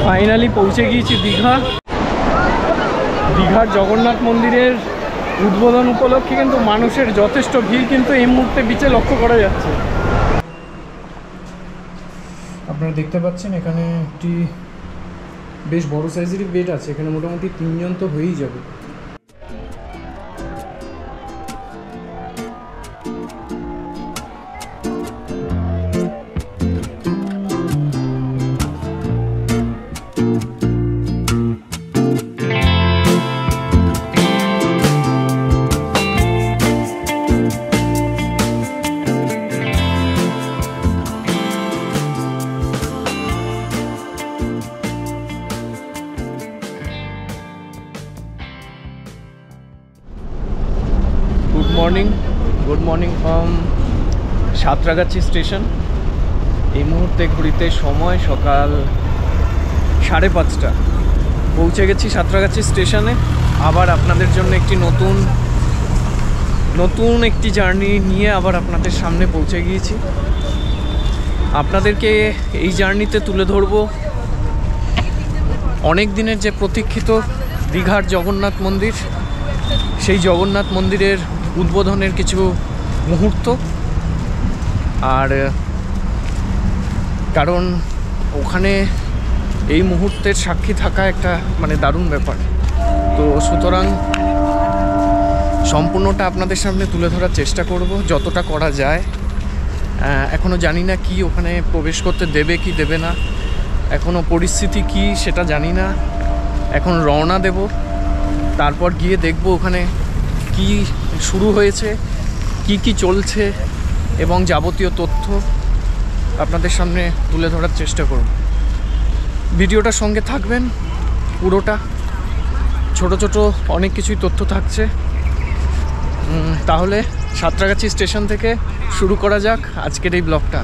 Finally পৌঁছে গিয়েছি দীঘা। দীঘার জগন্নাথ মন্দিরের উদ্বোধন উপলক্ষে কিন্তু মানুষের যথেষ্ট ভিড় কিন্তু এই মুহূর্তে বিচে লক্ষ্য করা যাচ্ছে। আপনারা দেখতে পাচ্ছেন এখানে একটি বেশ বড় সাইজেরই বেড আছে। এখানে মোটামুটি 3 জন তো হয়েই যাবে। Good morning from Santragachi station. এই মুহূর্তে ঘড়িতে সময় সকাল 5:30। পৌঁছে গেছি সাঁতরাগাছি স্টেশনে। আবার আপনাদের জন্য একটি নতুন একটি জার্নি নিয়ে আবার আপনাদের সামনে পৌঁছে গিয়েছি। আপনাদেরকে এই জার্নিতে তুলে ধরব অনেক দিনের যে প্রতীক্ষিত দীঘার জগন্নাথ মন্দির, সেই জগন্নাথ মন্দিরের উদ্বোধনের কিছু মুহূর্ত। আর কারণ ওখানে এই মুহূর্তের সাক্ষী থাকা একটা দারুণ ব্যাপার। তো সুতরাং সম্পূর্ণটা আপনাদের সামনে তুলে ধরার চেষ্টা করব যতটা করা যায়। এখনও জানি না কি ওখানে প্রবেশ করতে দেবে কি দেবে না, এখনও পরিস্থিতি কি সেটা জানি না। এখন রওনা দেব, তারপর গিয়ে দেখব ওখানে কি শুরু হয়েছে, কি চলছে এবং যাবতীয় তথ্য আপনাদের সামনে তুলে ধরার চেষ্টা করব। ভিডিওটার সঙ্গে থাকবেন পুরোটা। ছোট ছোট অনেক কিছুই তথ্য থাকছে। তাহলে সাঁতরাগাছি স্টেশন থেকে শুরু করা যাক আজকের এই ব্লগটা।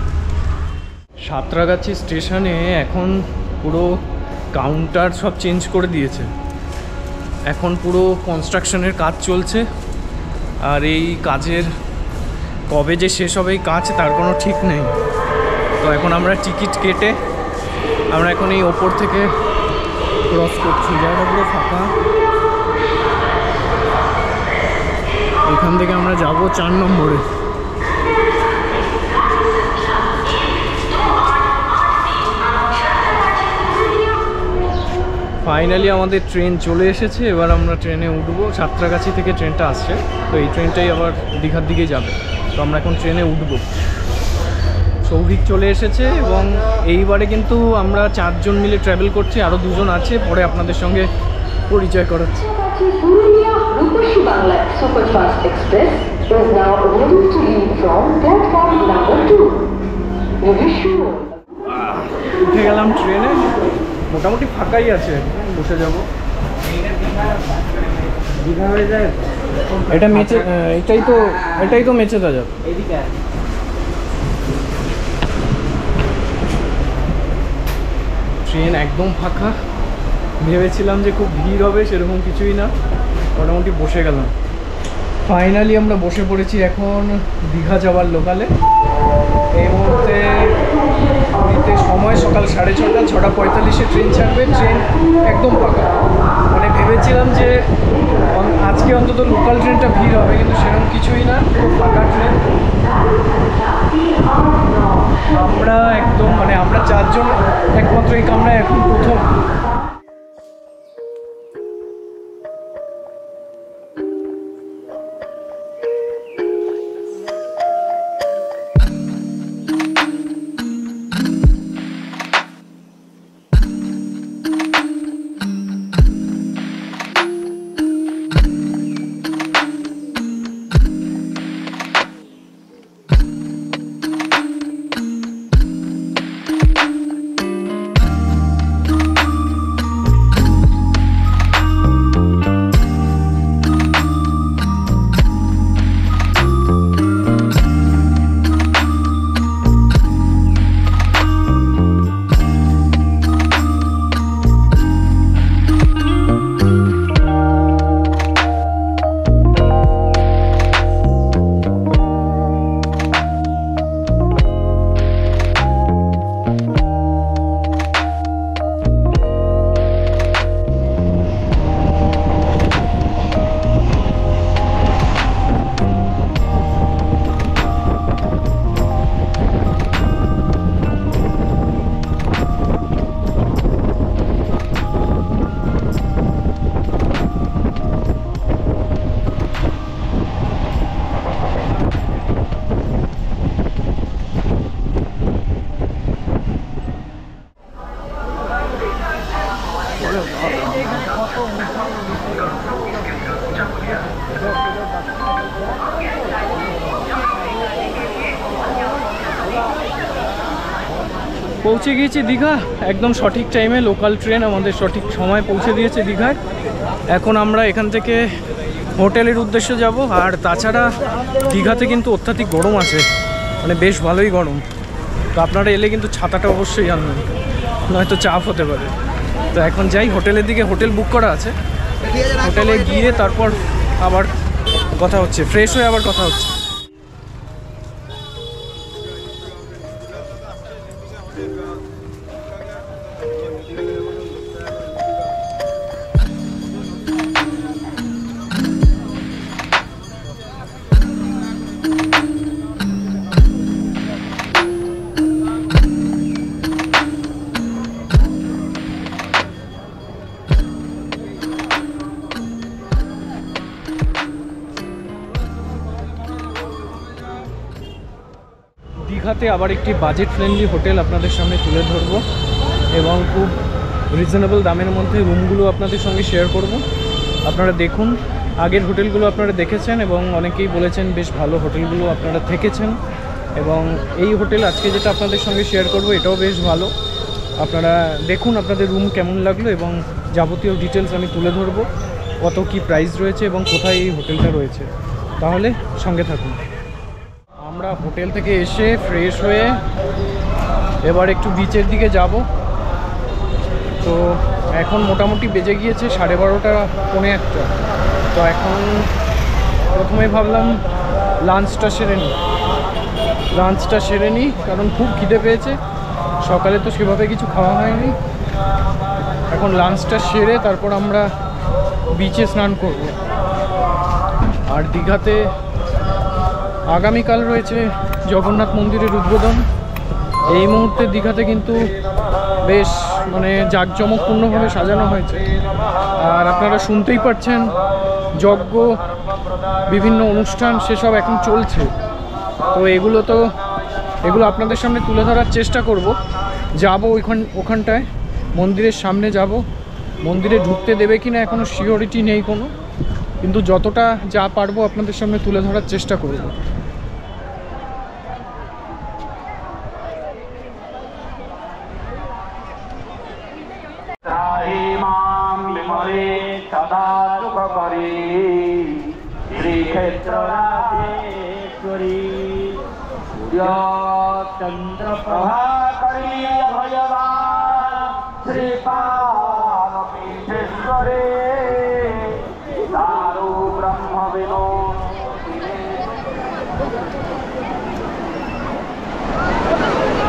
সাঁতরাগাছি স্টেশনে এখন পুরো কাউন্টার সব চেঞ্জ করে দিয়েছে। এখন পুরো কনস্ট্রাকশনের কাজ চলছে। আর এই কাজের কবে যে শেষ হবে এই কাজ তার কোনো ঠিক নেই। তো এখন আমরা টিকিট কেটে আমরা এখন এই ওপর থেকে ক্রস করছি। জায়গাটা পুরো ফাঁকা। এখান থেকে আমরা যাব 4 নম্বরে। ফাইনালি আমাদের ট্রেন চলে এসেছে। এবার আমরা ট্রেনে উঠবো। সাঁতরাগাছি থেকে ট্রেনটা আসছে, তো এই ট্রেনটাই আবার দীঘার দিকে যাবে। তো আমরা এখন ট্রেনে উঠবো। সৌভিক চলে এসেছে এবং এইবারে কিন্তু আমরা 4 জন মিলে ট্রাভেল করছি। আরও 2 জন আছে, পরে আপনাদের সঙ্গে পরিচয় করাচ্ছি। উঠে গেলাম ট্রেনে। মোটামুটি ফাঁকাই আছে, বসে যাব। দীঘা হয়ে যায় এটা মেচে, এটাই তো মেচেদা যাবে। ট্রেন একদম ফাঁকা। ভেবেছিলাম যে খুব ভিড় হবে, সেরকম কিছুই না। মোটামুটি বসে গেলাম। ফাইনালি আমরা বসে পড়েছি এখন দীঘা যাওয়ার লোকালে। এই মুহূর্তে সময় সকাল 6:30, 6:45 ট্রেন ছাড়বে। ট্রেন একদম ফাঁকা। ভেবেছিলাম যে আজকে অন্তত লোকাল ট্রেনটা ভিড় হবে, কিন্তু সেরকম কিছুই না, ফাঁকা ট্রেন। আমরা একদম আমরা 4 জন একমাত্র এই কামরায় এখন প্রথম। পৌঁছে গিয়েছি দীঘা একদম সঠিক টাইমে। লোকাল ট্রেন আমাদের সঠিক সময় পৌঁছে দিয়েছে দীঘায়। এখন আমরা এখান থেকে হোটেলের উদ্দেশ্যে যাব। আর তাছাড়া দীঘাতে কিন্তু অত্যাধিক গরম আছে, মানে বেশ ভালোই গরম। তো আপনারা এলে কিন্তু ছাতাটা অবশ্যই আনবেন, নয়তো চাপ হতে পারে। তো এখন যাই হোটেলের দিকে, হোটেল বুক করা আছে। হোটেলে গিয়ে তারপর আবার কথা হচ্ছে, ফ্রেশ হয়ে আবার কথা হচ্ছে। দীঘাতে আবার একটি বাজেট ফ্রেন্ডলি হোটেল আপনাদের সামনে তুলে ধরবো এবং খুব রিজনেবল দামের মধ্যে রুমগুলো আপনাদের সঙ্গে শেয়ার করব। আপনারা দেখুন, আগের হোটেলগুলো আপনারা দেখেছেন এবং অনেকেই বলেছেন বেশ ভালো হোটেলগুলো আপনারা থেকেছেন, এবং এই হোটেল আজকে যেটা আপনাদের সঙ্গে শেয়ার করব এটাও বেশ ভালো। আপনারা দেখুন আপনাদের রুম কেমন লাগলো এবং যাবতীয় ডিটেলস আমি তুলে ধরবো, কত কি প্রাইস রয়েছে এবং কোথায় এই হোটেলটা রয়েছে। তাহলে সঙ্গে থাকুন। আমরা হোটেল থেকে এসে ফ্রেশ হয়ে এবার একটু বিচের দিকে যাব। তো এখন মোটামুটি বেজে গিয়েছে 12:30 পৌনে 1। তো এখন প্রথমে ভাবলাম লাঞ্চটা সেরে নিই, কারণ খুব খিদে পেয়েছে। সকালে তো সেভাবে কিছু খাওয়া হয়নি। এখন লাঞ্চটা সেরে তারপর আমরা বিচে স্নান করব। আর দীঘাতে আগামীকাল রয়েছে জগন্নাথ মন্দিরের উদ্বোধন। এই মুহূর্তে দীঘাতে কিন্তু বেশ মানে জাঁকজমকপূর্ণভাবে সাজানো হয়েছে। আর আপনারা শুনতেই পাচ্ছেন যজ্ঞ, বিভিন্ন অনুষ্ঠান সেসব এখন চলছে। তো এগুলো আপনাদের সামনে তুলে ধরার চেষ্টা করব। যাব ওখানটায়, মন্দিরের সামনে যাব। মন্দিরে ঢুকতে দেবে কিনা এখনও সিওরিটি নেই কোনো, কিন্তু যতটা যা পারবো আপনাদের সামনে তুলে ধরার চেষ্টা করব।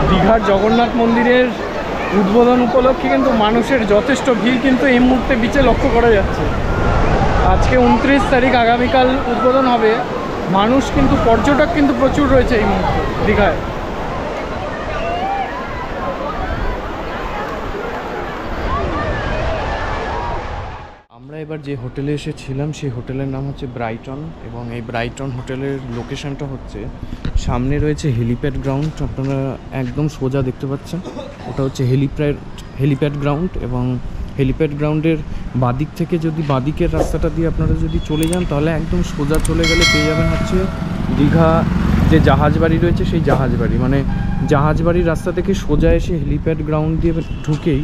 দীঘার জগন্নাথ মন্দিরের উদ্বোধন উপলক্ষে কিন্তু মানুষের যথেষ্ট ভিড় কিন্তু এই মুহূর্তে বিচে লক্ষ্য করা যাচ্ছে। আজকে 29 তারিখ, আগামীকাল উদ্বোধন হবে। মানুষ কিন্তু, পর্যটক কিন্তু প্রচুর রয়েছে এই মুহূর্তে দীঘায়। আমরা এবার যে হোটেলে এসেছিলাম সেই হোটেলের নাম হচ্ছে ব্রাইটন, এবং এই ব্রাইটন হোটেলের লোকেশনটা হচ্ছে সামনে রয়েছে হেলিপ্যাড গ্রাউন্ড। আপনারা একদম সোজা দেখতে পাচ্ছেন, ওটা হচ্ছে হেলিপ্যাড গ্রাউন্ড। এবং হেলিপ্যাড গ্রাউন্ডের বাদিক থেকে যদি বাদিকের রাস্তাটা দিয়ে আপনারা যদি চলে যান, তাহলে একদম সোজা চলে গেলে পেয়ে যাবেন হচ্ছে দীঘা যে জাহাজ বাড়ি রয়েছে, সেই জাহাজ বাড়ি। মানে জাহাজ বাড়ির রাস্তা থেকে সোজা এসে হেলিপ্যাড গ্রাউন্ড দিয়ে ঢুকেই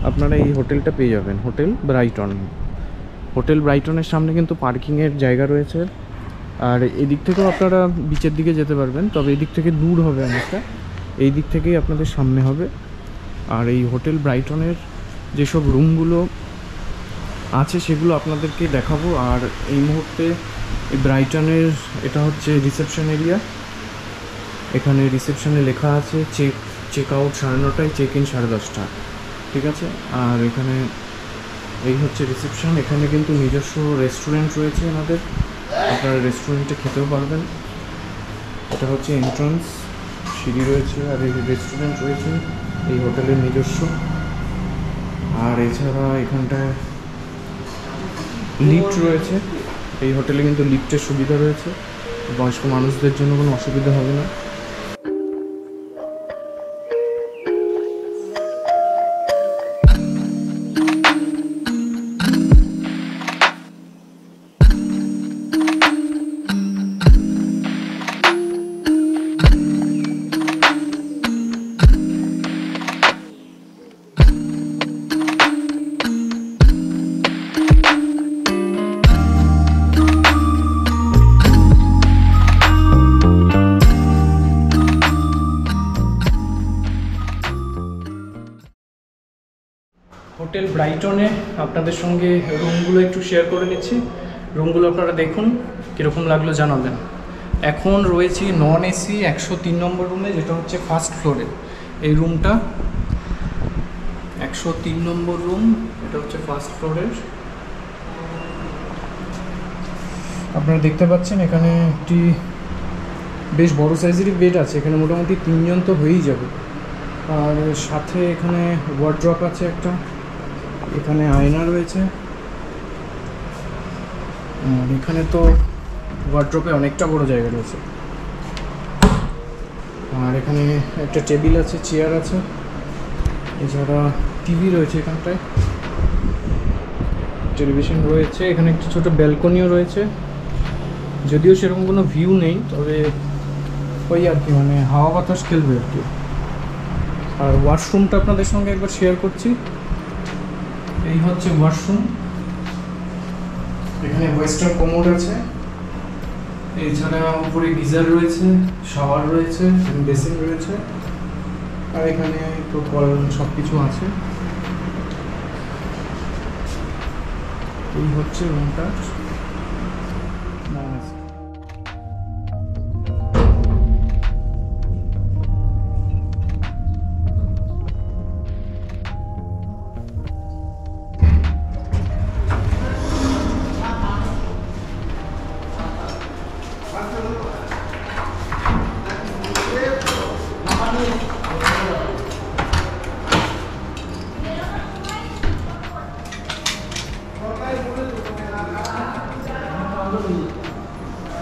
আপনারা এই হোটেলটা পেয়ে যাবেন, হোটেল ব্রাইটন। হোটেল ব্রাইটনের সামনে কিন্তু পার্কিংয়ের জায়গা রয়েছে। আর এদিক থেকেও আপনারা বিচের দিকে যেতে পারবেন, তবে এদিক থেকে দূর হবে অনেকটা, এই দিক থেকেই আপনাদের সামনে হবে। আর এই হোটেল ব্রাইটনের যেসব রুমগুলো আছে সেগুলো আপনাদেরকে দেখাবো। আর এই মুহূর্তে এই ব্রাইটনের এটা হচ্ছে রিসেপশন এরিয়া। এখানে রিসেপশনে লেখা আছে চেক আউট 9:30, চেক ইন 10:30, ঠিক আছে। আর এখানে এই হচ্ছে রিসেপশন। এখানে কিন্তু নিজস্ব রেস্টুরেন্ট রয়েছে আমাদের, আপনারা রেস্টুরেন্টে খেতেও পারবেন। এটা হচ্ছে এন্ট্রান্স, সিঁড়ি রয়েছে আর এই রেস্টুরেন্ট রয়েছে এই হোটেলের নিজস্ব। আর এছাড়া এখানটায় লিফট রয়েছে, এই হোটেলে কিন্তু লিফটের সুবিধা রয়েছে, বয়স্ক মানুষদের জন্য কোনো অসুবিধা হবে না। হোটেল ব্রাইটনে আপনাদের সঙ্গে রুমগুলো একটু শেয়ার করে নিচ্ছি। রুমগুলো আপনারা দেখুন, কীরকম লাগলো জানাবেন। এখন রয়েছি নন এসি 103 নম্বর রুমে, যেটা হচ্ছে ফার্স্ট ফ্লোরে। এই রুমটা 103 নম্বর রুম, এটা হচ্ছে ফার্স্ট ফ্লোরের। আপনারা দেখতে পাচ্ছেন এখানে একটি বেশ বড় সাইজেরই বেড আছে। এখানে মোটামুটি 3 জন তো হয়েই যাবে। আর সাথে এখানে ওয়ার্ড্রপ আছে একটা, এখানে আয়না রয়েছে, আর এখানে তো ওয়ার্ড্রপে অনেকটা বড় জায়গা রয়েছে। আর এখানে একটা টেবিল আছে, চেয়ার আছে, এছাড়া টিভি রয়েছে এখানটায়, টেলিভিশন রয়েছে। এখানে একটি ছোট ব্যালকনিও রয়েছে, যদিও সেরকম কোনো ভিউ নেই, তবে ওই আর কি, মানে হাওয়া বাতাস খেলবে আর কি। আর ওয়াশরুমটা আপনাদের সঙ্গে একবার শেয়ার করছি। এই হচ্ছে ওয়াশরুম। এখানে ওয়েস্টার্ন কোমোড আছে, এছাড়া উপরে গিজার রয়েছে, শাওয়ার রয়েছে, বেসিন রয়েছে, আর এখানে তো কল সব কিছু আছে। এই হচ্ছে রুমটা।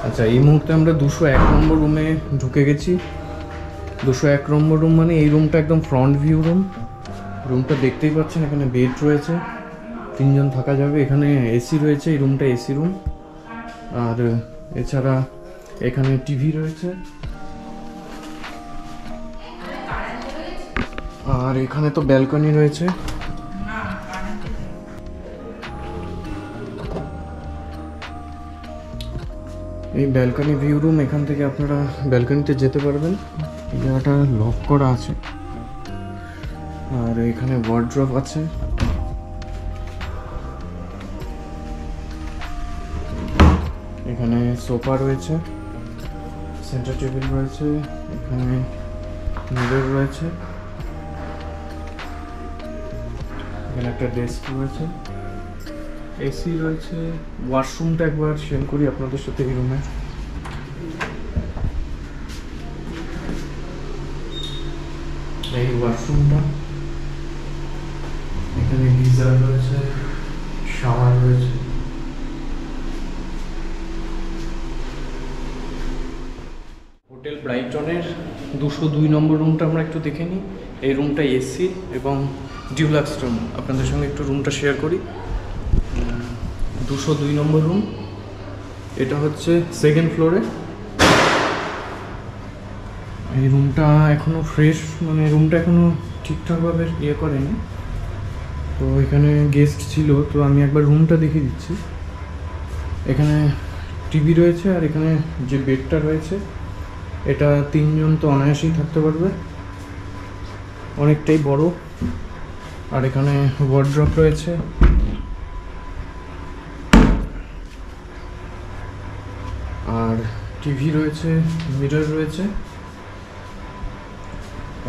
আচ্ছা, এই মুহূর্তে আমরা 201 নম্বর রুমে ঢুকে গেছি। 201 নম্বর রুম মানে এই রুমটা একদম ফ্রন্ট ভিউ রুম। রুমটা দেখতেই পাচ্ছেন, এখানে বেড রয়েছে, 3 জন থাকা যাবে। এখানে এসি রয়েছে, এই রুমটা এসি রুম। আর এছাড়া এখানে টিভি রয়েছে, আর এখানে তো ব্যালকনি রয়েছে। এই ব্যালকনি ভিউ রুম, এখান থেকে আপনারা ব্যালকনিতে যেতে পারবেন। এই জায়গাটা লক করা আছে। আর এখানে ওয়ার্ড্রপ আছে, এখানে সোফা রয়েছে, সেন্টার টেবিল রয়েছে, এখানে মিরর রয়েছে, এখানে একটা ডেস্ক রয়েছে, এসি রয়েছে। ওয়াশরুমটা একবার শেয়ার করি আপনাদের সাথে। এই রুমে এই ওয়াশরুমটা, এখানে গিজার রয়েছে, শাওয়ার রয়েছে। হোটেল ব্রাইটনের 202 নম্বর রুমটা আমরা একটু দেখে নিই। এই রুমটা এসি এবং ডিউলাক্স রুম। আপনাদের সঙ্গে একটু রুমটা শেয়ার করি। 202 নম্বর রুম, এটা হচ্ছে সেকেন্ড ফ্লোরে। এই রুমটা এখনও ফ্রেশ, মানে রুমটা এখনও ঠিকঠাকভাবে ইয়ে করেনি। তো এখানে গেস্ট ছিল, তো আমি একবার রুমটা দেখিয়ে দিচ্ছি। এখানে টিভি রয়েছে, আর এখানে যে বেডটা রয়েছে, এটা 3 জন তো অনায়াসেই থাকতে পারবে, অনেকটাই বড়। আর এখানে ওয়ার্ড্রপ রয়েছে, আর টিভি রয়েছে, মিরর রয়েছে,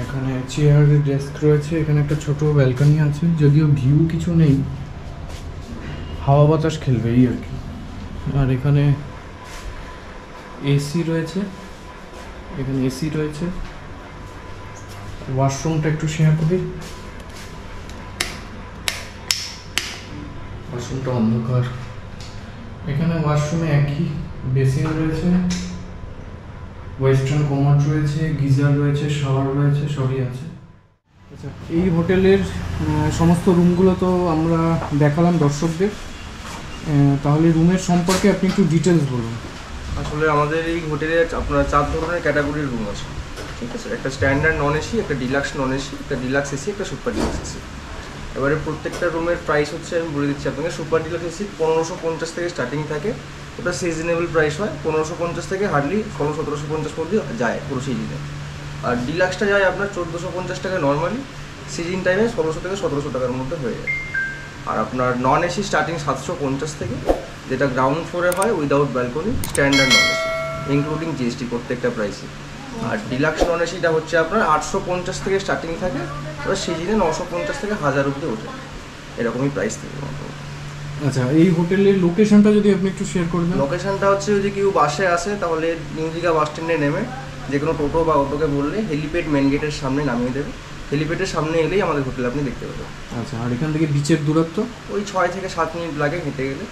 এখানে চেয়ার, ডেস্ক রয়েছে, এখানে একটা ছোট ব্যালকনি আছে, যদিও ভিউ কিছু নেই, হাওয়া বাতাস খেলবে এই আর কি। আর এখানে এসি রয়েছে, এখানে এসি রয়েছে। ওয়াশরুমটা একটু শেয়ার করি। ওয়াশরুমটা অন্ধকার। এখানে ওয়াশরুমে একই বেসিন রয়েছে, ওয়েস্টার্ন কোমোড রয়েছে, গিজার রয়েছে, শাওয়ার রয়েছে, সবই আছে। আচ্ছা, এই হোটেলের সমস্ত রুমগুলো তো আমরা দেখালাম দর্শকদের। তাহলে রুমের সম্পর্কে আপনি একটু ডিটেলস বলুন। আসলে আমাদের এই হোটেলে আপনার 4 ধরনের ক্যাটাগরির রুম আছে, ঠিক আছে। একটা স্ট্যান্ডার্ড নন এসি, একটা ডিলাক্স নন এসি, একটা ডিলাক্স এসি, একটা সুপার ডিলাক্স এসি। এবারে প্রত্যেকটা রুমের প্রাইস হচ্ছে, আমি বলে দিচ্ছি আপনাকে। সুপার ডিলাক্স এসি 1550 থেকে স্টার্টিং থাকে, ওটা সিজনেবল প্রাইস হয়। 1550 থেকে হার্ডলি 1600-1750 পর্যন্ত যায় পুরো সিজনে। আর ডিলাক্সটা যায় আপনার 1450 টাকা নর্মালি, সিজন টাইমে 1600 থেকে 1700 টাকার মধ্যে হয়ে যায়। আর আপনার নন এসি স্টার্টিং 750 থেকে, যেটা গ্রাউন্ড ফ্লোরে হয় without balcony, standard non AC including GST প্রত্যেকটা প্রাইসে। আর ডিলাক্স নন এসিটা হচ্ছে আপনার 850 থেকে স্টার্টিং থাকে, ওটা সিজনে 950 থেকে 1000 অব্দি ওঠে, এরকমই প্রাইস থাকে। আচ্ছা, এই হোটেলের লোকেশনটা যদি আপনি একটু শেয়ার করে দেন। লোকেশনটা হচ্ছে যদি কেউ বাসে আসে তাহলে নিউ দীঘা বাস স্ট্যান্ডে নেমে যে কোনো টোটো বা অটোকে বললে হেলিপ্যাড মেন গেটের সামনে নামিয়ে দেবে। হেলিপ্যাডের সামনে এলেই আমাদের হোটেল আপনি দেখতে পাবেন। আচ্ছা, আর এখান থেকে বিচের দূরত্ব ওই 6 থেকে 7 মিনিট লাগে হেঁটে গেলে।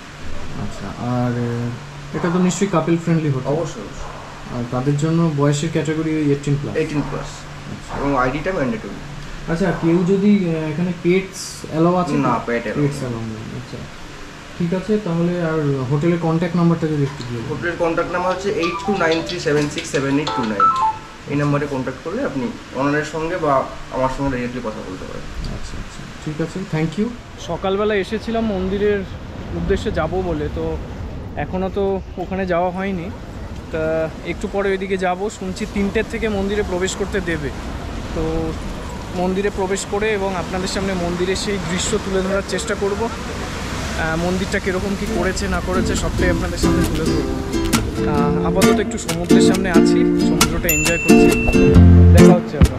আচ্ছা, আর এটা তো নিশ্চয়ই কাপল ফ্রেন্ডলি হোটেল? অবশ্যই। আর তাদের জন্য বয়সের ক্যাটাগরি 18+, এবং আইডিটা ম্যান্ডেটরি। আচ্ছা, কেউ যদি এখানে পেটস অ্যালাউ আছে? না, পেটস অ্যালাউ নেই। আচ্ছা, ঠিক আছে, তাহলে আর হোটেলের কন্ট্যাক্ট নাম্বারটা যদি একটু দিয়ে দেন। হোটেলের কন্ট্যাক্ট নাম্বার হচ্ছে 8293767829। এই নাম্বারে কন্ট্যাক্ট করলে আপনি ওনারের সঙ্গে বা আমার সঙ্গে ডাইরেক্টলি কথা বলতে পারেন। আচ্ছা আচ্ছা, ঠিক আছে, থ্যাংক ইউ। সকালবেলা এসেছিলাম মন্দিরের উদ্দেশ্যে যাব বলে, তো এখনও তো ওখানে যাওয়া হয়নি, তা একটু পরে ওইদিকে যাব। শুনছি 3টের থেকে মন্দিরে প্রবেশ করতে দেবে, তো মন্দিরে প্রবেশ করে এবং আপনাদের সামনে মন্দিরের সেই দৃশ্য তুলে ধরার চেষ্টা করব। মন্দিরটা কীরকম কী করেছে না করেছে সবটাই আপনাদের সামনে তুলে ধরব। আপাতত একটু সমুদ্রের সামনে আছি, সমুদ্রটা এনজয় করছি। দেখা হচ্ছে আবার।